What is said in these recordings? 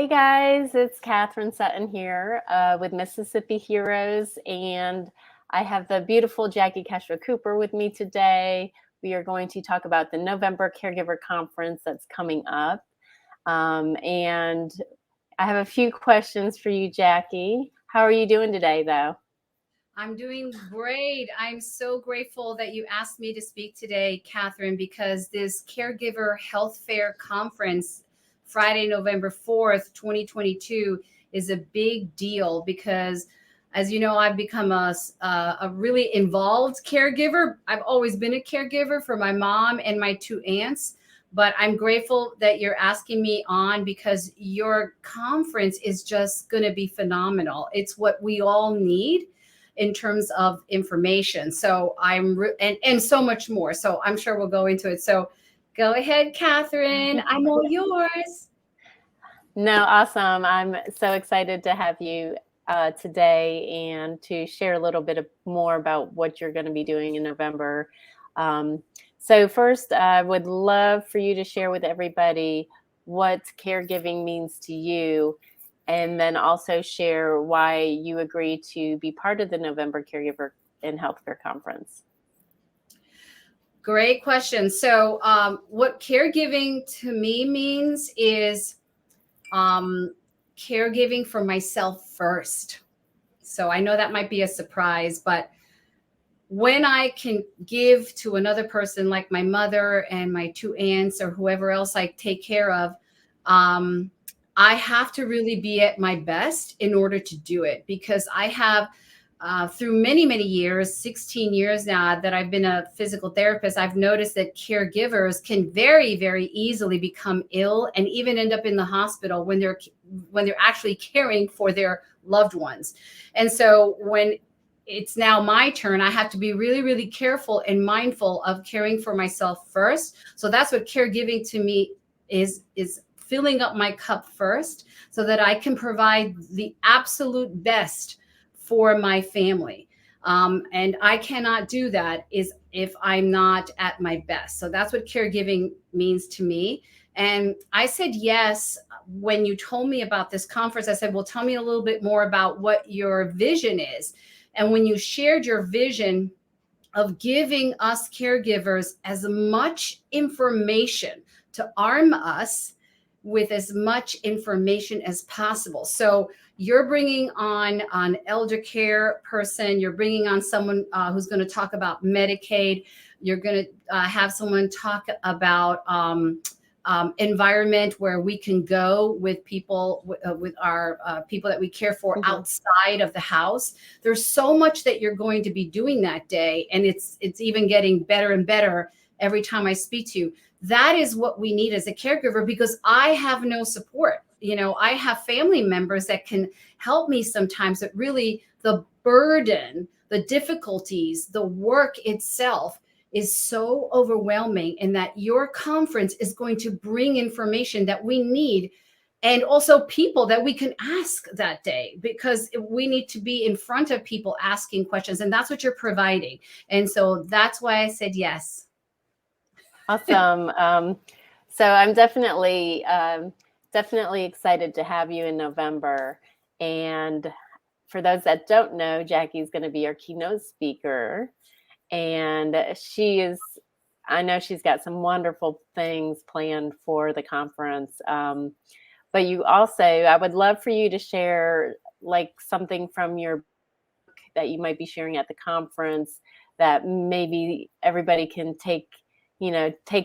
Hey guys, it's Catherine Sutton here with Mississippi Heroes, and I have the beautiful Jackie Castro Cooper with me today. We are going to talk about the November Caregiver Conference that's coming up. And I have a few questions for you, Jackie. How are you doing today, though? I'm doing great. I'm so grateful that you asked me to speak today, Catherine, because this Caregiver Health Fair Conference, Friday, November 4th, 2022, is a big deal because, as you know, I've become a really involved caregiver. I've always been a caregiver for my mom and my two aunts. But I'm grateful that you're asking me on because your conference is just going to be phenomenal. It's what we all need in terms of information. So and so much more. So I'm sure we'll go into it. So go ahead, Catherine. I'm all yours. No, awesome. I'm so excited to have you today and to share a little bit more about what you're going to be doing in November. So first, I would love for you to share with everybody what caregiving means to you, and then also share why you agreed to be part of the November Caregiver and Healthcare Conference. Great question. So what caregiving to me means is caregiving for myself first. So I know that might be a surprise, but when I can give to another person like my mother and my two aunts or whoever else I take care of, um, I have to really be at my best in order to do it because I have, through many, many years, 16 years now that I've been a physical therapist, I've noticed that caregivers can very, very easily become ill and even end up in the hospital when they're actually caring for their loved ones. And so when it's now my turn, I have to be really, really careful and mindful of caring for myself first. So that's what caregiving to me is filling up my cup first so that I can provide the absolute best for my family. And I cannot do that is if I'm not at my best. So that's what caregiving means to me. And I said yes when you told me about this conference. I said, well, tell me a little bit more about what your vision is. And when you shared your vision of giving us caregivers as much information to arm us with as much information as possible. So you're bringing on an elder care person, you're bringing on someone who's going to talk about Medicaid, you're going to have someone talk about environment where we can go with people with our people that we care for outside of the house. There's so much that you're going to be doing that day, and it's even getting better and better every time I speak to you. That is what we need as a caregiver because I have no support. I have family members that can help me sometimes, but really the burden, the difficulties, the work itself is so overwhelming, and that your conference is going to bring information that we need, and also people that we can ask that day because we need to be in front of people asking questions, and that's what you're providing. And so that's why I said yes. Awesome. So I'm definitely excited to have you in November. And for those that don't know, Jackie's going to be our keynote speaker. And I know she's got some wonderful things planned for the conference. But I would love for you to share like something from your book that you might be sharing at the conference that maybe everybody can take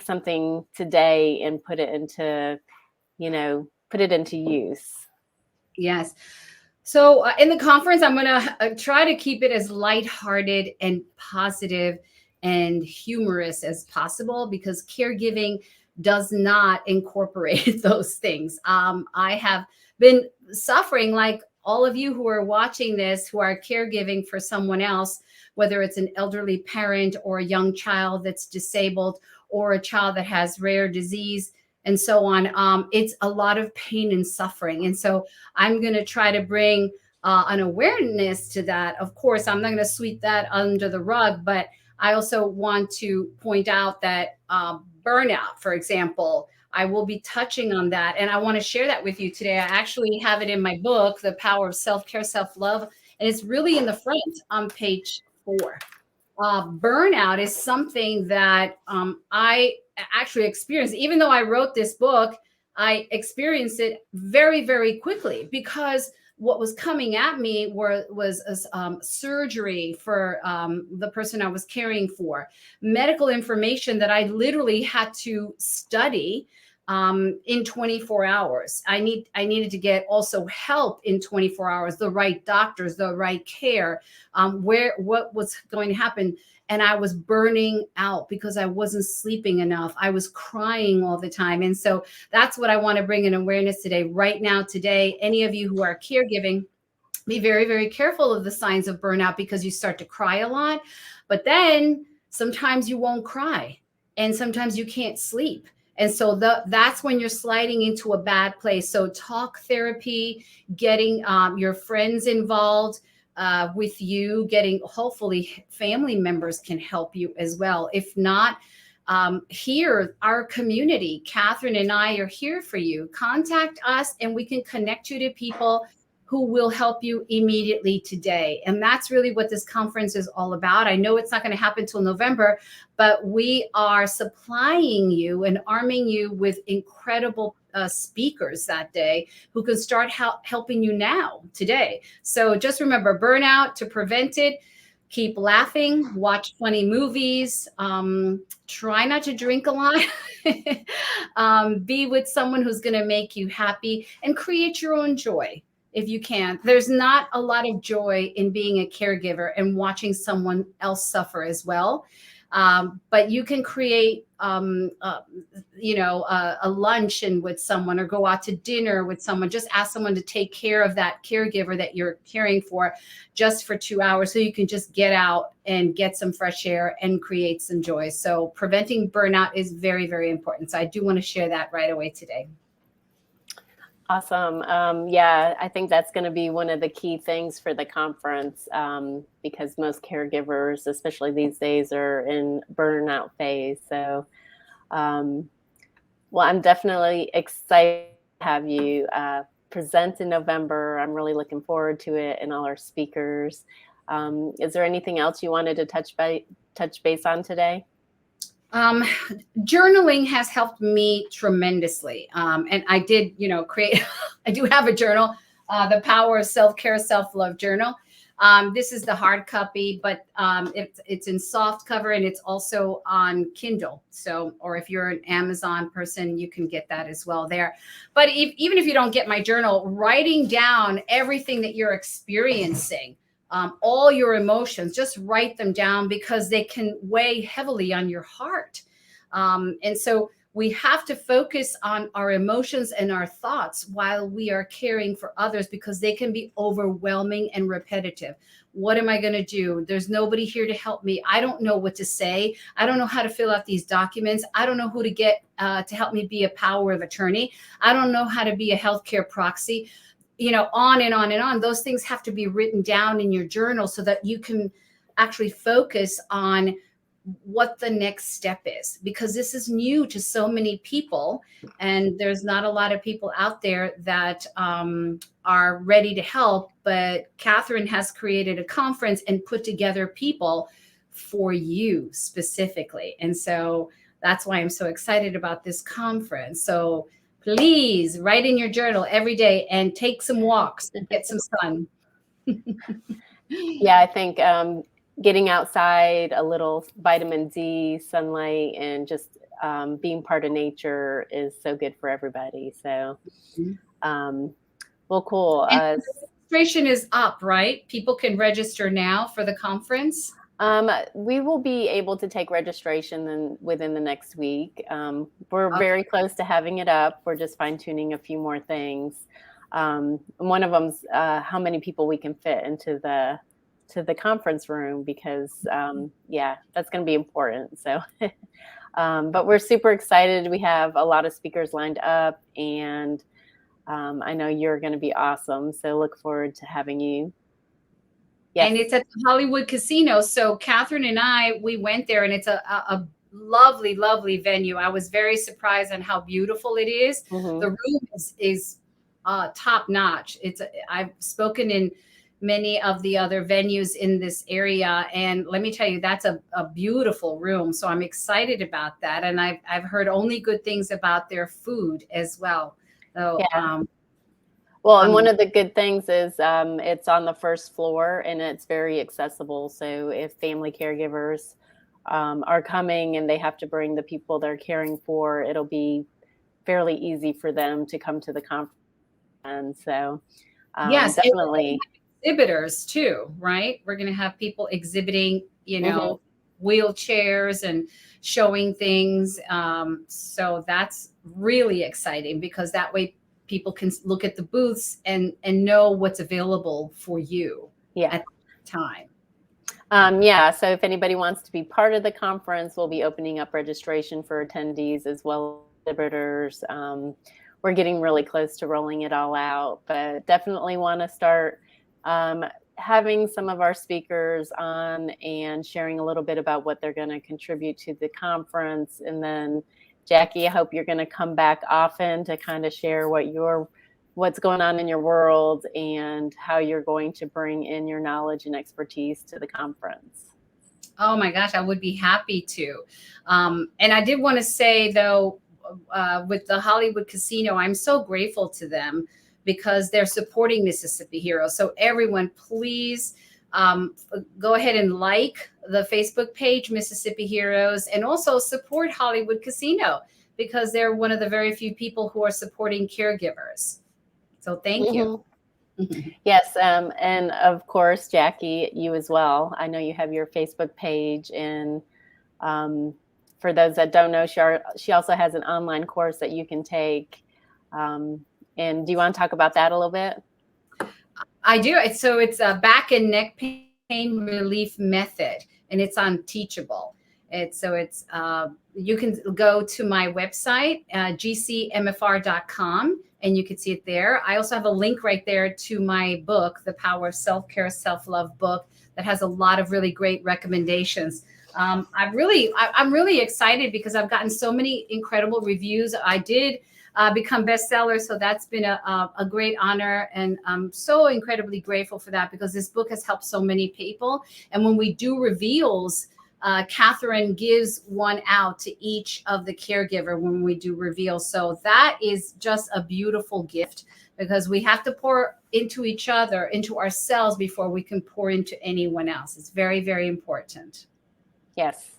something today and put it into use. Yes. So in the conference, I'm going to try to keep it as lighthearted and positive and humorous as possible because caregiving does not incorporate those things. I have been suffering like all of you who are watching this, who are caregiving for someone else, whether it's an elderly parent or a young child that's disabled or a child that has rare disease and so on. It's a lot of pain and suffering. And so I'm going to try to bring an awareness to that. Of course, I'm not going to sweep that under the rug, but I also want to point out that burnout, for example, I will be touching on that. And I want to share that with you today. I actually have it in my book, The Power of Self-Care, Self-Love. And it's really in the front on page 4. Burnout is something that I actually experienced. Even though I wrote this book, I experienced it very, very quickly because what was coming at me was surgery for the person I was caring for, medical information that I literally had to study in 24 hours. I needed to get also help in 24 hours, the right doctors, the right care, what was going to happen. And I was burning out because I wasn't sleeping enough. I was crying all the time. And so that's what I want to bring in awareness today. Right now, today, any of you who are caregiving, be very, very careful of the signs of burnout because you start to cry a lot. But then sometimes you won't cry and sometimes you can't sleep. And so that's when you're sliding into a bad place. So talk therapy, getting your friends involved with you, getting, hopefully family members can help you as well. If not, here, our community, Catherine and I are here for you. Contact us and we can connect you to people who will help you immediately today. And that's really what this conference is all about. I know it's not going to happen till November, but we are supplying you and arming you with incredible speakers that day who can start helping you now, today. So just remember, burnout, to prevent it, keep laughing, watch funny movies, try not to drink a lot, be with someone who's going to make you happy, and create your own joy if you can. There's not a lot of joy in being a caregiver and watching someone else suffer as well. But you can create, a luncheon with someone or go out to dinner with someone. Just ask someone to take care of that caregiver that you're caring for just for 2 hours so you can just get out and get some fresh air and create some joy. So preventing burnout is very, very important. So I do want to share that right away today. Awesome. Yeah, I think that's going to be one of the key things for the conference because most caregivers, especially these days, are in burnout phase. So, well, I'm definitely excited to have you present in November. I'm really looking forward to it and all our speakers. Is there anything else you wanted to touch base on today? Journaling has helped me tremendously. And I did, create, I do have a journal, The Power of Self-Care, Self-Love Journal. This is the hard copy, but it's in soft cover and it's also on Kindle. So, or if you're an Amazon person, you can get that as well there. But even if you don't get my journal, writing down everything that you're experiencing, all your emotions, just write them down because they can weigh heavily on your heart. And so we have to focus on our emotions and our thoughts while we are caring for others because they can be overwhelming and repetitive. What am I going to do? There's nobody here to help me. I don't know what to say. I don't know how to fill out these documents. I don't know who to get to help me be a power of attorney. I don't know how to be a healthcare proxy. On and on and on. Those things have to be written down in your journal so that you can actually focus on what the next step is, because this is new to so many people. And there's not a lot of people out there that are ready to help. But Catherine has created a conference and put together people for you specifically. And so that's why I'm so excited about this conference. So please write in your journal every day and take some walks and get some sun. Yeah, I think getting outside, a little vitamin D, sunlight, and just being part of nature is so good for everybody. So, well, cool. And registration is up, right? People can register now for the conference. We will be able to take registration within the next week. We're very close to having it up. We're just fine tuning a few more things. One of them's how many people we can fit into the conference room because that's going to be important. So, but we're super excited. We have a lot of speakers lined up, and I know you're going to be awesome. So look forward to having you. And Yes. it's at the Hollywood Casino. So Catherine and we went there, and it's a lovely, lovely venue. I was very surprised on how beautiful it is. Hmm. The room is top notch. I've spoken in many of the other venues in this area, and let me tell you, that's a beautiful room. So I'm excited about that, and I've heard only good things about their food as well. So Yeah. Well, and one um, of the good things is it's on the first floor and it's very accessible. So if family caregivers are coming and they have to bring the people they're caring for, it'll be fairly easy for them to come to the conference. And so yes, and definitely. exhibitors too, right? We're going to have people exhibiting, Hmm. wheelchairs and showing things. So that's really exciting because that way people can look at the booths and know what's available for you Yeah. at the time. Yeah, so if anybody wants to be part of the conference, we'll be opening up registration for attendees as well as exhibitors. We're getting really close to rolling it all out, but definitely want to start um, having some of our speakers on and sharing a little bit about what they're going to contribute to the conference. And then, Jackie, I hope you're going to come back often to kind of share what's going on in your world and how you're going to bring in your knowledge and expertise to the conference. Oh my gosh, I would be happy to. And I did want to say, though, with the Hollywood Casino, I'm so grateful to them because they're supporting Mississippi Heroes. So, everyone, please go ahead and like the Facebook page, Mississippi Heroes, and also support Hollywood Casino because they're one of the very few people who are supporting caregivers. So, thank you. Mhm. Yes, and of course, Jackie, you as well. I know you have your Facebook page, and um, for those that don't know, she also has an online course that you can take. Um, and do you want to talk about that a little bit? I do. So it's a back and neck pain relief method, and it's on Teachable. You can go to my website, gcmfr.com, and you can see it there. I also have a link right there to my book, The Power of Self-Care, Self-Love book, that has a lot of really great recommendations. I'm really excited because I've gotten so many incredible reviews. I did become bestseller. So that's been a great honor. And I'm so incredibly grateful for that because this book has helped so many people. And when we do reveals, Catherine gives one out to each of the caregiver when we do reveals. So that is just a beautiful gift because we have to pour into each other, into ourselves before we can pour into anyone else. It's very, very important. Yes.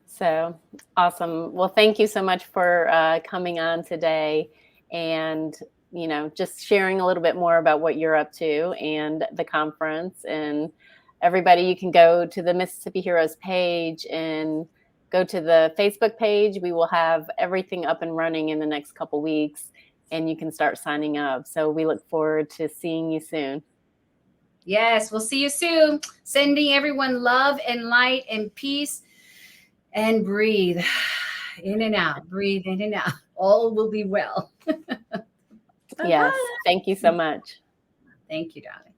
So awesome. Well, thank you so much for coming on today and, just sharing a little bit more about what you're up to and the conference. And everybody, you can go to the Mississippi Heroes page and go to the Facebook page. We will have everything up and running in the next couple weeks and you can start signing up. So we look forward to seeing you soon. Yes, we'll see you soon. Sending everyone love and light and peace. And breathe in and out, breathe in and out. All will be well. Yes. Bye-bye. Thank you so much. Thank you, darling.